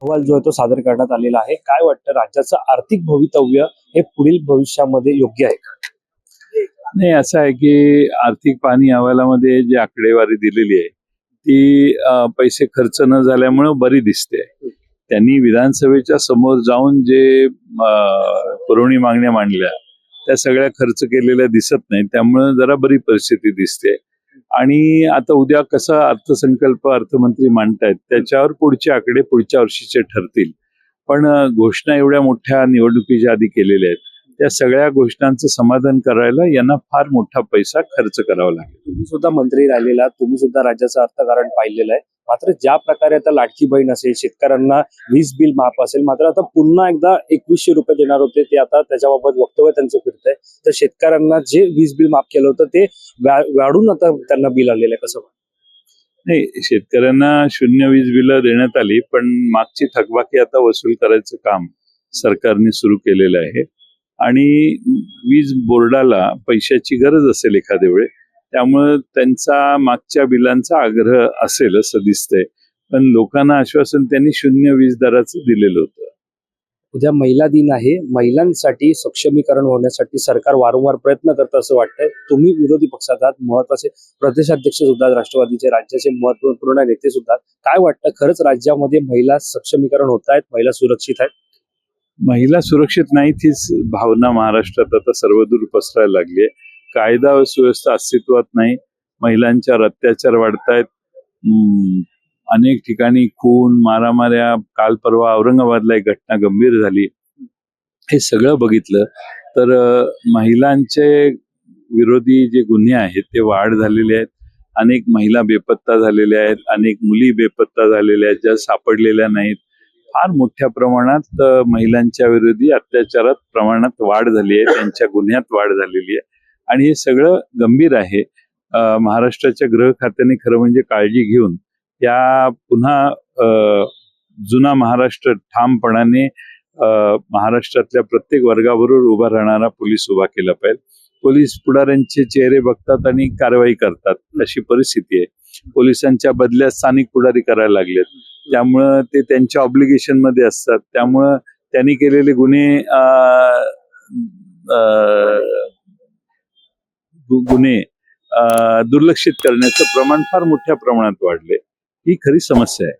अहवाल जो आहे तो सादर करण्यात आलेला आहे. काय वाटतं राज्याचं आर्थिक भवितव्य हे पुढील भविष्यामध्ये योग्य आहे का? नाही, असं आहे की आर्थिक पाहणी अहवालामध्ये जी आकडेवारी दिलेली आहे ती पैसे खर्च न झाल्यामुळे बरी दिसते. त्यांनी विधानसभेच्या समोर जाऊन जे पुरवणी मागण्या मांडल्या त्या सगळ्या खर्च केलेल्या दिसत नाही, त्यामुळे जरा बरी परिस्थिती दिसते. आणि आता उद्या कसा अर्थसंकल्प अर्थमंत्री मांडतायत त्याच्यावर पुढचे आकडे पुढच्या वर्षीचे ठरतील. पण घोषणा एवढ्या मोठ्या निवडणुकीच्या आधी केलेल्या आहेत, त्या सगळ्या घोषणांचं समाधान करायला यांना फार मोठा पैसा खर्च करावा लागेल. तुम्ही सुद्धा मंत्री राहिलेला, तुम्ही सुद्धा राज्याचं अर्थकारण पाहिलेलं आहे. मात्र ज्या प्रकारे आता लाडकी बहीण असेल, शेतकऱ्यांना वीज बिल माफ असेल, मात्र आता पुन्हा एकदा 2100 रुपये देणार होते, ते आता त्याच्याबाबत वक्तव्य त्यांचं फिरतंय. तर शेतकऱ्यांना जे वीज बिल माफ केलं होतं ते वाढून आता त्यांना बिल आलेलं आहे, कसं? नाही, शेतकऱ्यांना 0 वीज बिलं देण्यात आली, पण मागची थकबाकी आता वसूल करायचं काम सरकारने सुरू केलेलं आहे. आणि वीज बोर्डाला पैशाची गरज असेल एखाद्या वेळे, त्यामुळे त्यांचा मागच्या बिलांचा आग्रह असेल असं दिसतंय. पण लोकांना आश्वासन त्यांनी 0 वीज दराचं दिलेलं होतं. उद्या महिला दिन आहे. महिलांसाठी सक्षमीकरण होण्यासाठी सरकार वारंवार प्रयत्न करतं असं वाटतंय. तुम्ही विरोधी पक्षात आहात, महत्वाचे प्रदेशाध्यक्ष सुद्धा, राष्ट्रवादीचे राज्याचे महत्वपूर्ण नेते सुद्धा. काय वाटतं, खरंच राज्यामध्ये महिला सक्षमीकरण होत आहेत, महिला सुरक्षित आहेत? महिला सुरक्षित नाही, तीच भावना महाराष्ट्रात आता सर्वदूर पसरायला लागली आहे. कायदा व सुव्यवस्था अस्तित्वात नाही, महिलांच्यावर अत्याचार वाढतायत. अनेक ठिकाणी खून, मारामाऱ्या, काल परवा औरंगाबादला एक घटना गंभीर झाली. हे सगळं बघितलं तर महिलांचे विरोधी जे गुन्हे आहेत ते वाढ झालेले आहेत. अनेक महिला बेपत्ता झालेल्या आहेत, अनेक मुली बेपत्ता झालेल्या आहेत ज्या सापडलेल्या नाहीत. फार मोठ्या प्रमाणात महिलांच्या विरोधी अत्याचारात प्रमाणात वाढ झाली आहे, त्यांच्या गुन्ह्यात वाढ झालेली आहे. आणि हे सगळं गंभीर आहे. महाराष्ट्राच्या गृह खात्याने खरं म्हणजे काळजी घेऊन या पुन्हा जुना महाराष्ट्र ठामपणाने महाराष्ट्रातल्या प्रत्येक वर्गाबरोबर उभा राहणारा पोलीस उभा केला पाहिजे. पोलीस पुढाऱ्यांचे चेहरे बघतात आणि कारवाई करतात, अशी परिस्थिती आहे. पोलिसांच्या बदल्या स्थानिक पुढारी करायला लागलेत, त्यामुळं ते त्यांच्या ऑब्लिगेशन मध्ये असतात. त्यामुळं त्यांनी केलेले गुन्हे दुर्लक्षित करण्याचं प्रमाण फार मोठ्या प्रमाणात वाढले. ही खरी समस्या आहे.